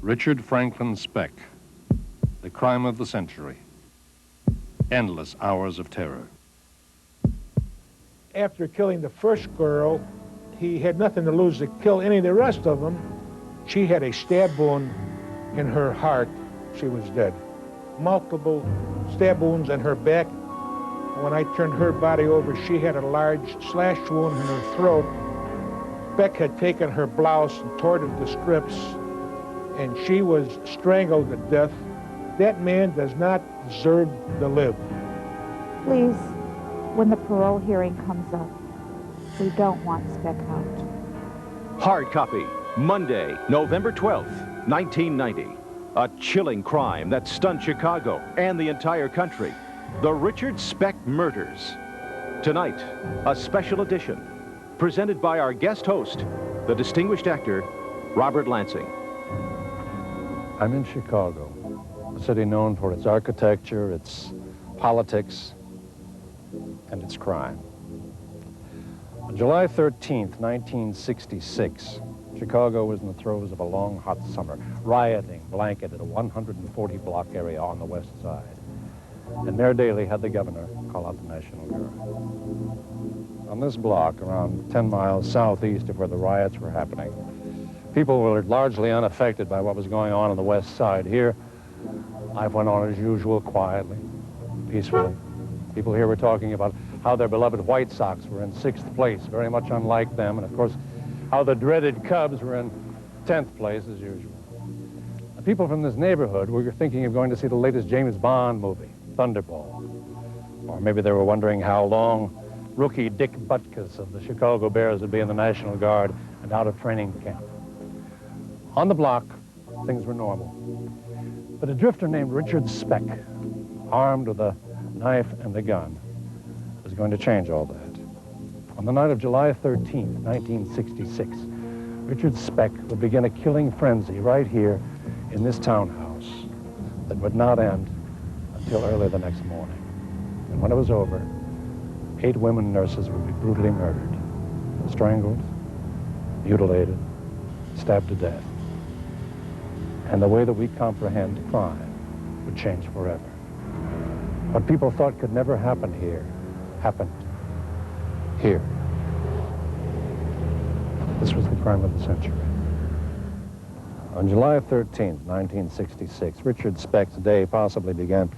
Richard Franklin Speck, the crime of the century. Endless hours of terror. After killing the first girl, he had nothing to lose to kill any of the rest of them. She had a stab wound in her heart. She was dead. Multiple stab wounds in her back. When I turned her body over, she had a large slash wound in her throat. Speck had taken her blouse and torn it to strips, and she was strangled to death. That man does not deserve to live. Please, when the parole hearing comes up, we don't want Speck out. Hard copy, Monday, November 12th, 1990. A chilling crime that stunned Chicago and the entire country. The Richard Speck Murders. Tonight, a special edition presented by our guest host, the distinguished actor, Robert Lansing. I'm in Chicago, a city known for its architecture, its politics, and its crime. On July 13th, 1966, Chicago was in the throes of a long, hot summer, rioting blanketed a 140-block area on the west side. And Mayor Daley had the governor call out the National Guard. On this block, around 10 miles southeast of where the riots were happening, people were largely unaffected by what was going on the west side. Here, life went on as usual, quietly, peacefully. People here were talking about how their beloved White Sox were in 6th place, very much unlike them, and of course, how the dreaded Cubs were in 10th place as usual. The people from this neighborhood were thinking of going to see the latest James Bond movie, Thunderball. Or maybe they were wondering how long rookie Dick Butkus of the Chicago Bears would be in the National Guard and out of training camp. On the block, things were normal. But a drifter named Richard Speck, armed with a knife and a gun, was going to change all that. On the night of July 13th, 1966, Richard Speck would begin a killing frenzy right here in this townhouse that would not end until early the next morning. And when it was over, 8 women nurses would be brutally murdered, strangled, mutilated, stabbed to death. And the way that we comprehend crime would change forever. What people thought could never happen here, happened here. This was the crime of the century. On July 13th, 1966, Richard Speck's day possibly began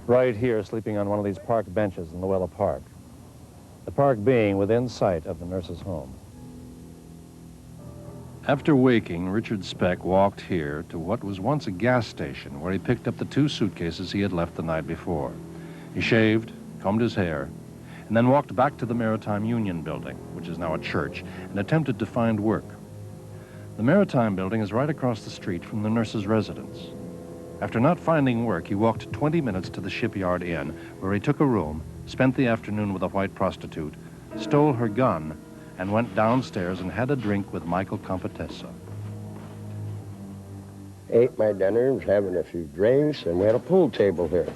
right here, sleeping on one of these park benches in Luella Park. The park being within sight of the nurse's home. After waking, Richard Speck walked here to what was once a gas station where he picked up the 2 suitcases he had left the night before. He shaved, combed his hair, and then walked back to the Maritime Union building, which is now a church, and attempted to find work. The Maritime building is right across the street from the nurse's residence. After not finding work, he walked 20 minutes to the Shipyard Inn, where he took a room, spent the afternoon with a white prostitute, stole her gun, and went downstairs and had a drink with Michael Compatessa. Ate my dinner, was having a few drinks, and we had a pool table here.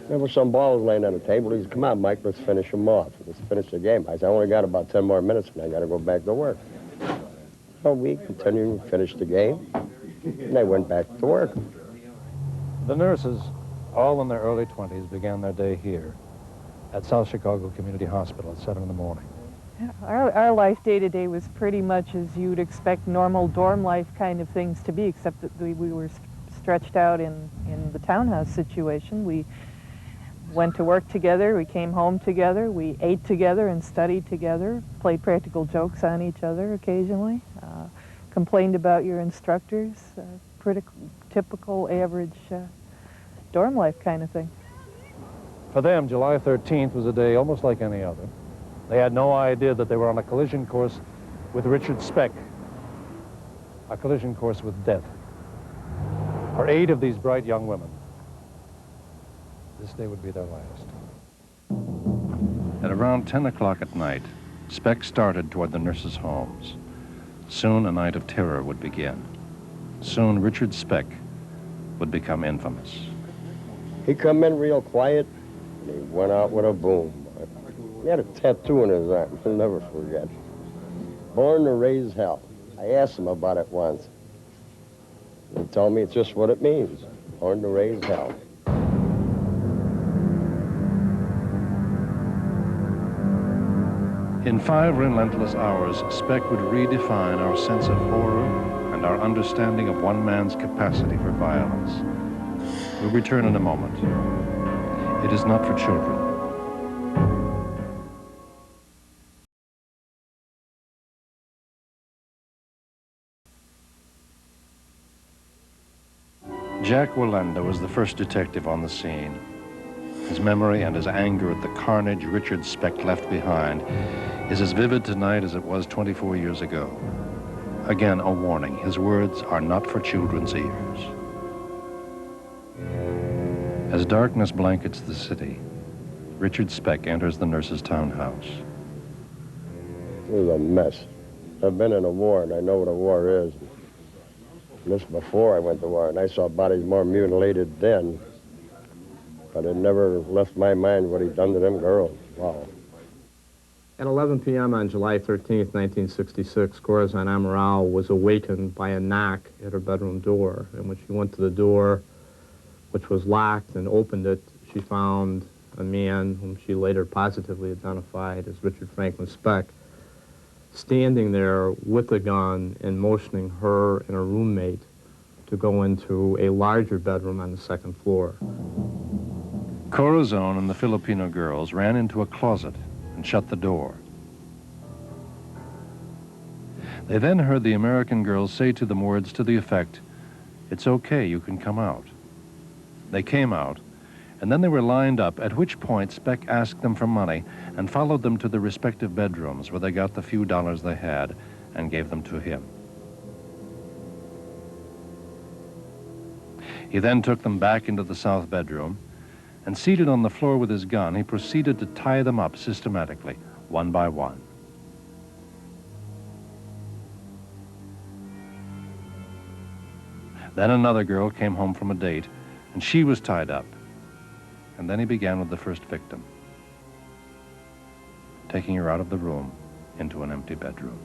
There were some balls laying on the table. He said, "Come on, Mike, let's finish them off. Let's finish the game." I said, "I only got about 10 more minutes, and I got to go back to work." So we continued to finish the game, and I went back to work. The nurses, all in their early 20s, began their day here at South Chicago Community Hospital at 7 in the morning. Our life day-to-day was pretty much as you'd expect normal dorm life kind of things to be, except that we were stretched out in the townhouse situation. We went to work together, we came home together, we ate together and studied together, played practical jokes on each other occasionally, complained about your instructors, pretty typical average dorm life kind of thing. For them, July 13th was a day almost like any other. They had no idea that they were on a collision course with Richard Speck, a collision course with death. For 8 of these bright young women, this day would be their last. At around 10 o'clock at night, Speck started toward the nurses' homes. Soon a night of terror would begin. Soon Richard Speck would become infamous. He come in real quiet, and he went out with a boom. He had a tattoo in his arm, I'll never forget. Born to raise hell. I asked him about it once. tell me it's just what it means. Born to raise hell. In 5 relentless hours, Speck would redefine our sense of horror and our understanding of one man's capacity for violence. We'll return in a moment. It is not for children. Jack Wallenda was the first detective on the scene. His memory and his anger at the carnage Richard Speck left behind is as vivid tonight as it was 24 years ago. Again, a warning. His words are not for children's ears. As darkness blankets the city, Richard Speck enters the nurse's townhouse. It was a mess. I've been in a war, and I know what a war is. And this before I went to war, and I saw bodies more mutilated then. But it never left my mind what he'd done to them girls. Wow. At 11 p.m. on July 13th, 1966, Corazon Amaral was awakened by a knock at her bedroom door. And when she went to the door, which was locked, and opened it, she found a man whom she later positively identified as Richard Franklin Speck, standing there with a gun and motioning her and her roommate to go into a larger bedroom on the second floor. Corazon and the Filipino girls ran into a closet and shut the door. They then heard the American girls say to them words to the effect, "It's okay, you can come out." They came out, and then they were lined up, at which point Speck asked them for money and followed them to their respective bedrooms where they got the few dollars they had and gave them to him. He then took them back into the south bedroom, and seated on the floor with his gun, he proceeded to tie them up systematically, one by one. Then another girl came home from a date, and she was tied up. And then he began with the first victim, taking her out of the room into an empty bedroom.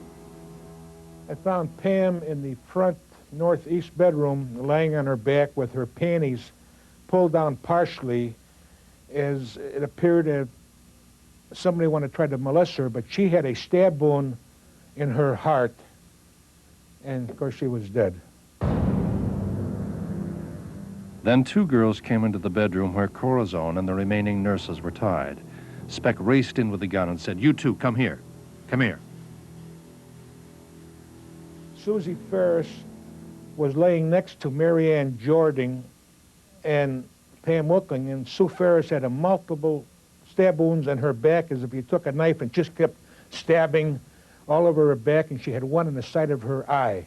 I found Pam in the front northeast bedroom, laying on her back with her panties pulled down partially, as it appeared that somebody wanted to try to molest her, but she had a stab wound in her heart, and of course she was dead. Then 2 girls came into the bedroom where Corazon and the remaining nurses were tied. Speck raced in with the gun and said, "You two, come here. Come here." Susie Ferris was laying next to Mary Ann Jordan and Pam Wilking, and Sue Ferris had a multiple stab wounds in her back as if you took a knife and just kept stabbing all over her back, and she had one in the side of her eye.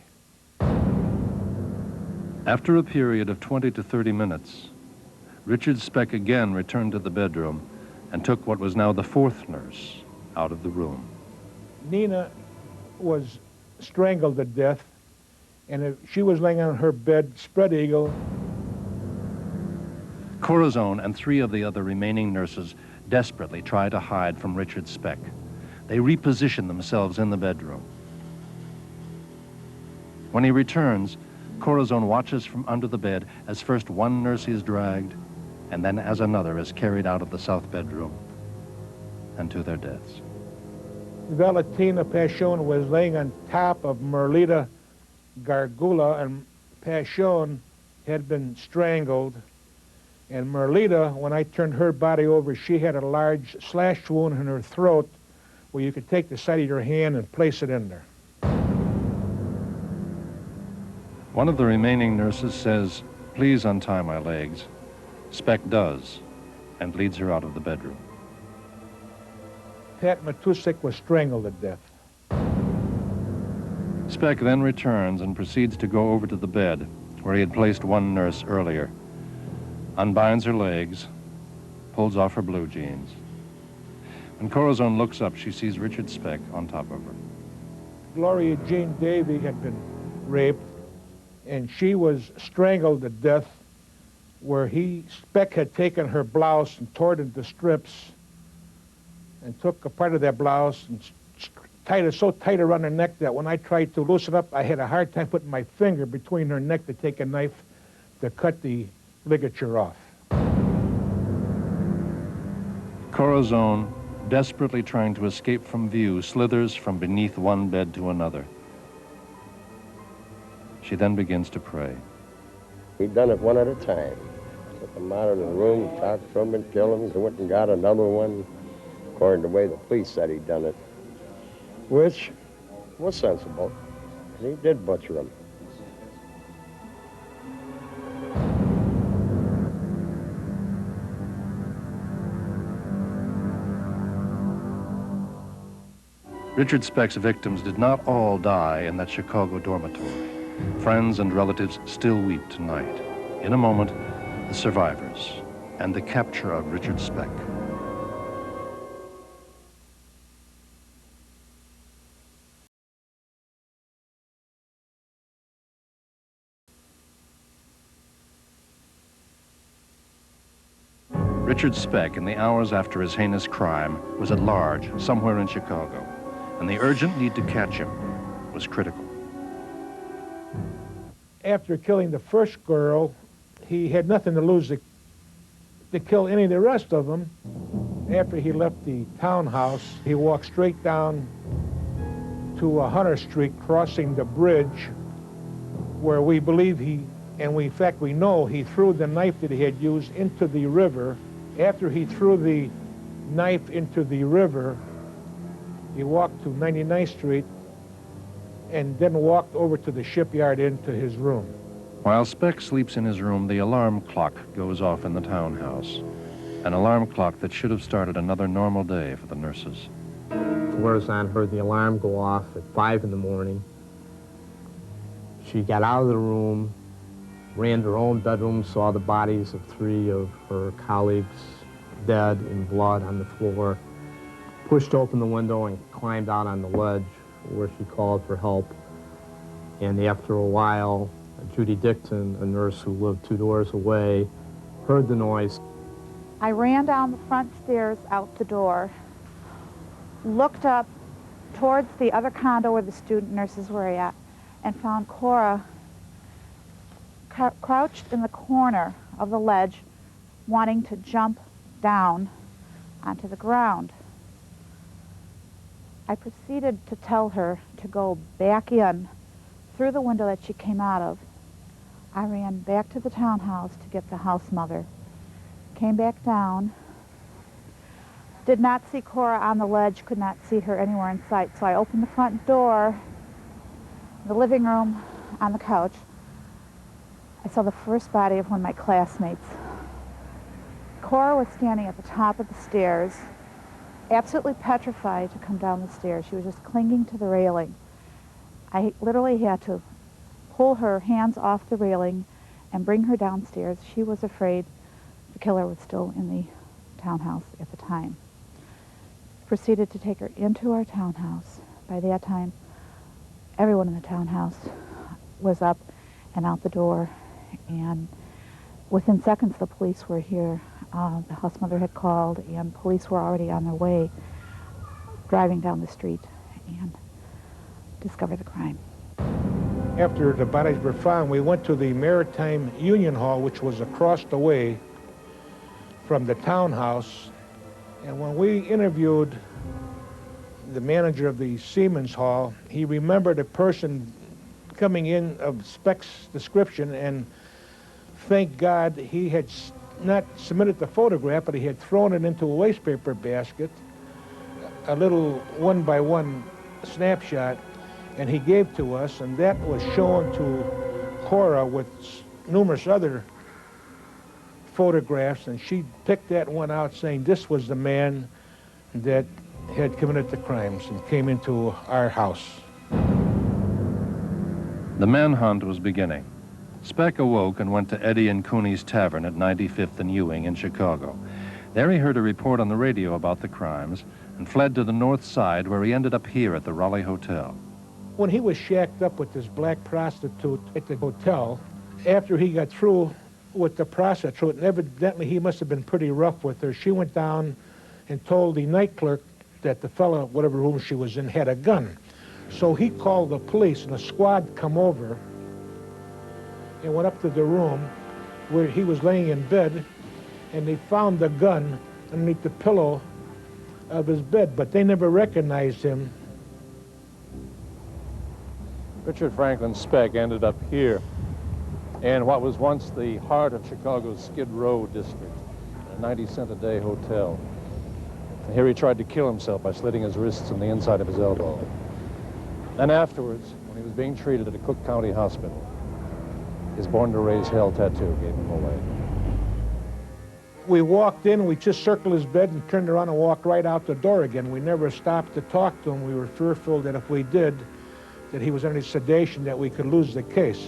After a period of 20 to 30 minutes, Richard Speck again returned to the bedroom and took what was now the 4th nurse out of the room. Nina was strangled to death, and she was laying on her bed, spread eagle. Corazon and 3 of the other remaining nurses desperately try to hide from Richard Speck. They reposition themselves in the bedroom. When he returns, Corazon watches from under the bed as first one nurse is dragged, and then as another is carried out of the south bedroom and to their deaths. Valentina Pashon was laying on top of Merlita Gargula, and Pashon had been strangled. And Merlita, when I turned her body over, she had a large slash wound in her throat where you could take the side of your hand and place it in there. One of the remaining nurses says, "Please untie my legs." Speck does, and leads her out of the bedroom. Pat Matusik was strangled to death. Speck then returns and proceeds to go over to the bed where he had placed one nurse earlier, unbinds her legs, pulls off her blue jeans. When Corazon looks up, she sees Richard Speck on top of her. Gloria Jean Davy had been raped, and she was strangled to death where Speck had taken her blouse and tore it into strips and took a part of that blouse and tied her so tight around her neck that when I tried to loosen up, I had a hard time putting my finger between her neck to take a knife to cut the ligature off. Corazon, desperately trying to escape from view, slithers from beneath one bed to another. She then begins to pray. He done it one at a time. Took him out of the room, talked to him and killed him, went and got another one, according to the way the police said he'd done it, which was sensible. He did butcher him. Richard Speck's victims did not all die in that Chicago dormitory. Friends and relatives still weep tonight. In a moment, the survivors and the capture of Richard Speck. Richard Speck, in the hours after his heinous crime, was at large somewhere in Chicago, and the urgent need to catch him was critical. After killing the first girl, he had nothing to lose to kill any of the rest of them. After he left the townhouse, he walked straight down to Hunter Street, crossing the bridge, where we believe in fact we know he threw the knife that he had used into the river. After he threw the knife into the river, he walked to 99th Street and then walked over to the shipyard into his room. While Speck sleeps in his room, the alarm clock goes off in the townhouse. An alarm clock that should have started another normal day for the nurses. Corazon heard the alarm go off at 5 in the morning. She got out of the room, ran to her own bedroom, saw the bodies of 3 of her colleagues dead in blood on the floor, pushed open the window and climbed out on the ledge where she called for help. And after a while, Judy Dickton, a nurse who lived 2 doors away, heard the noise. I ran down the front stairs out the door, looked up towards the other condo where the student nurses were at, and found Cora crouched in the corner of the ledge, wanting to jump down onto the ground. I proceeded to tell her to go back in through the window that she came out of. I ran back to the townhouse to get the house mother, came back down, did not see Cora on the ledge, could not see her anywhere in sight, so I opened the front door, the living room, on the couch. I saw the first body of one of my classmates. Cora was standing at the top of the stairs, absolutely petrified to come down the stairs. She was just clinging to the railing. I literally had to pull her hands off the railing and bring her downstairs. She was afraid the killer was still in the townhouse at the time. Proceeded to take her into our townhouse. By that time, everyone in the townhouse was up and out the door, and within seconds the police were here. The house mother had called, and police were already on their way, driving down the street and discovered the crime. After the bodies were found, we went to the Maritime Union Hall, which was across the way from the townhouse. And when we interviewed the manager of the Seamen's Hall, he remembered a person coming in of Speck's description, and thank God he had not submitted the photograph, but he had thrown it into a wastepaper basket, a little one-by-one snapshot, and he gave to us, and that was shown to Cora with numerous other photographs, and she picked that one out, saying this was the man that had committed the crimes and came into our house. The manhunt was beginning. Speck awoke and went to Eddie and Cooney's Tavern at 95th and Ewing in Chicago. There he heard a report on the radio about the crimes and fled to the north side, where he ended up here at the Raleigh Hotel. When he was shacked up with this black prostitute at the hotel, after he got through with the prostitute, and evidently he must have been pretty rough with her, she went down and told the night clerk that the fellow, whatever room she was in, had a gun. So he called the police, and a squad come over and went up to the room where he was laying in bed, and they found the gun underneath the pillow of his bed, but they never recognized him. Richard Franklin Speck ended up here in what was once the heart of Chicago's Skid Row district, a 90-cent-a-day hotel. And here he tried to kill himself by slitting his wrists and the inside of his elbow. Then afterwards, when he was being treated at a Cook County hospital, his Born to Raise Hell tattoo gave him away. We walked in, we just circled his bed and turned around and walked right out the door again. We never stopped to talk to him. We were fearful that if we did, that he was under sedation, that we could lose the case.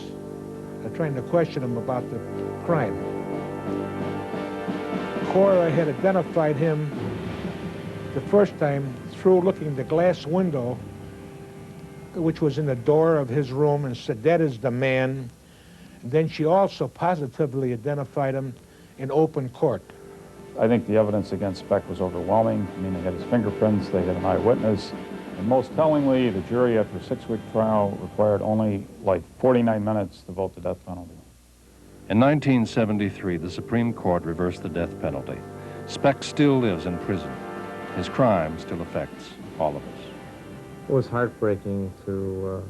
Trying to question him about the crime. Cora had identified him the first time through looking at the glass window, which was in the door of his room, and said, "That is the man." And then she also positively identified him in open court. I think the evidence against Speck was overwhelming. I mean, they had his fingerprints, they had an eyewitness, and most tellingly, the jury, after a 6-week trial, required only like 49 minutes to vote the death penalty. In 1973, the Supreme Court reversed the death penalty. Speck still lives in prison. His crime still affects all of us. It was heartbreaking to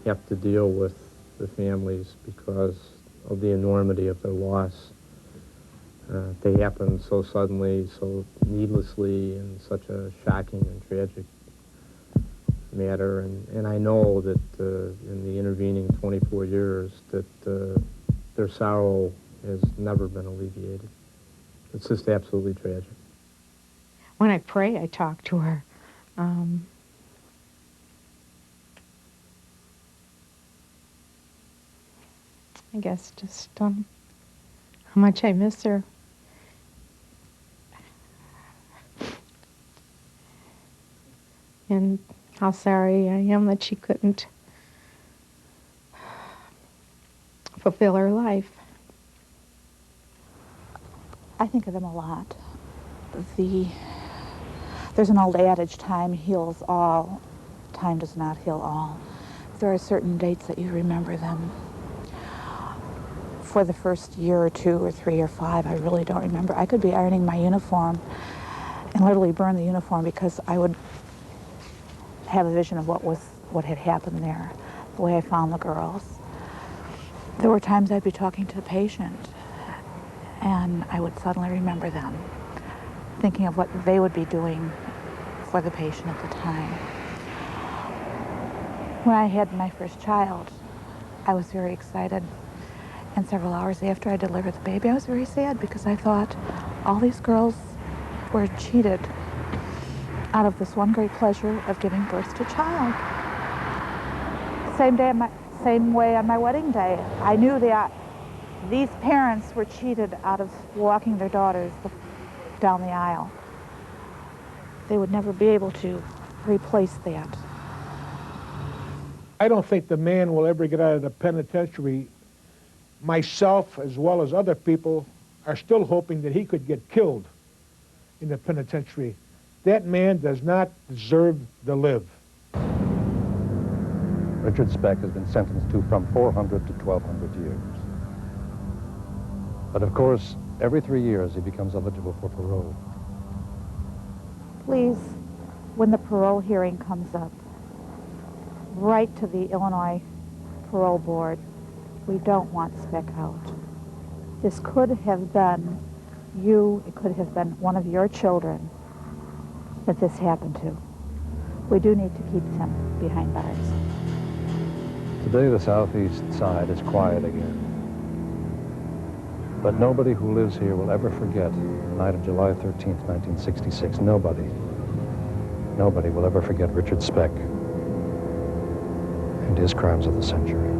have to deal with the families because of the enormity of their loss. They happened so suddenly, so needlessly, in such a shocking and tragic matter. And I know that in the intervening 24 years that their sorrow has never been alleviated. It's just absolutely tragic. When I pray, I talk to her. I guess just how much I miss her. And how sorry I am that she couldn't fulfill her life. I think of them a lot. There's an old adage, time heals all. Time does not heal all. There are certain dates that you remember them. For the first year or 2 or 3 or 5, I really don't remember. I could be ironing my uniform and literally burn the uniform because I would have a vision of what had happened there, the way I found the girls. There were times I'd be talking to the patient and I would suddenly remember them, thinking of what they would be doing for the patient at the time. When I had my first child, I was very excited. And several hours after I delivered the baby, I was very sad because I thought all these girls were cheated out of this one great pleasure of giving birth to a child. Same way on my wedding day. I knew that these parents were cheated out of walking their daughters down the aisle. They would never be able to replace that. I don't think the man will ever get out of the penitentiary. Myself, as well as other people, are still hoping that he could get killed in the penitentiary. That man does not deserve to live. Richard Speck has been sentenced to from 400 to 1,200 years. But of course, every 3 years he becomes eligible for parole. Please, when the parole hearing comes up, write to the Illinois Parole Board. We don't want Speck out. This could have been you, it could have been one of your children that this happened to. We do need to keep him behind bars. Today the southeast side is quiet again. But nobody who lives here will ever forget the night of July 13th, 1966. Nobody will ever forget Richard Speck and his crimes of the century.